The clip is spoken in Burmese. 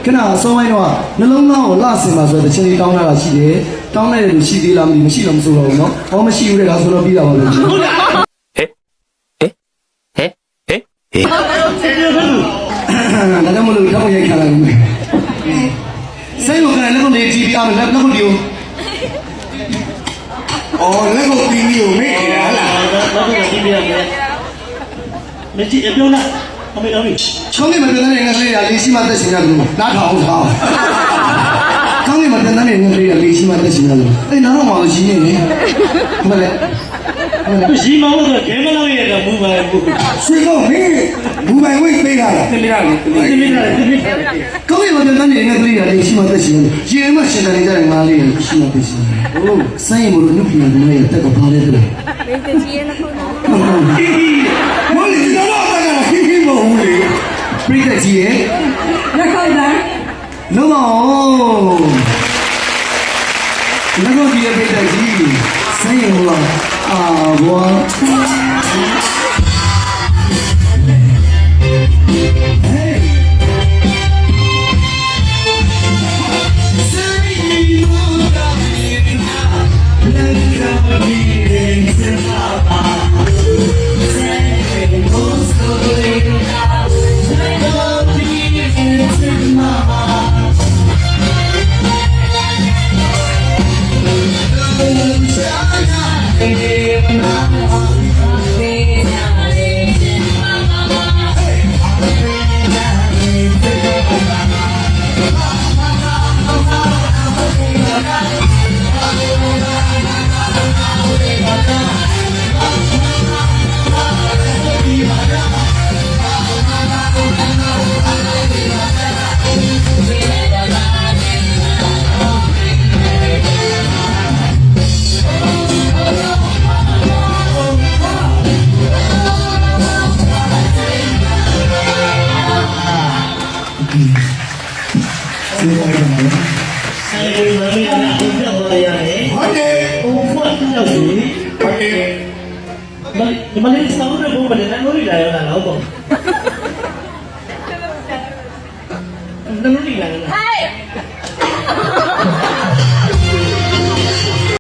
ခဏအစောပိုင်းတော့နှလုံးသားကိုလှဆင်ပါဆိုတဲ့ချင်းလေးတောင်းတာရှိတယ်တောင်းတဲ့လူရှိသေးလားမသိမရှိတော့မဆိုတော့ဘူးနော်ဟောမရှိဘူးတဲ့ဒါဆိုတော့ပြီးတာပါလို့ဟုတ်လားဒါကြောင့်မလို့တော့ရိုက်ခါလာတယ်စိတ်ကိုကလည်းလက်ကိုနေကြည့်ပြအောင်လက်ကိုဒီအော်လက်ကိုပြီးပြီးကိုမေ့နေတာဟလားလက်ကိုကြည့်ပြရမယ်မကြည့်အပြောလားအမေတော်ကြီးကောင်းကင်မှာပြန်တဲ့ငါကလေးကလေးရှိမှသက်ရှင်ရတယ်လို့နားထောင်ထားကောင်းကင်မှာပြန်တဲ့ငါကလေးကလေးရှိမှသက်ရှင်ရတယ်လို့အဲ့နားတော့မလို့ရှိနေနေဟုတ်လေရှိမဟုတ်တော့ဂဲမလောက်ရတော့မူပါဘူးဆွေတော့မင်းဘူပိုင်ဝိတ်ပေးတာလားတင်ပြရတယ်ကောင်းကင်မှာပြန်တဲ့ငါကလေးကလေးရှိမှသက်ရှင်ရတယ်ရေမရှင်တယ်ကြတဲ့ငါလေးကရှိမှသက်ရှင်ရတယ်ဟုတ်စိုင်းမလို့ညပြနေတယ်တက်တော့ပါလေတဲ့မင်းတကြီးရဲ့နှုတ်သားမလေးတော့တက်ကဟိဟိမဟုတ်လေပြိတ္တကြီးရဲ့လက်ခေါက်သားလုံးအောင်လက်ခေါက်ကြီးရဲ့ပြိတ္တကြီးစိုင်းရမလားအာဘောဒီမလေးစောင်းတဲ့ဘုံမလေးနဲ့လို့လာရောလားတော့ပေါ့နလို့လာလား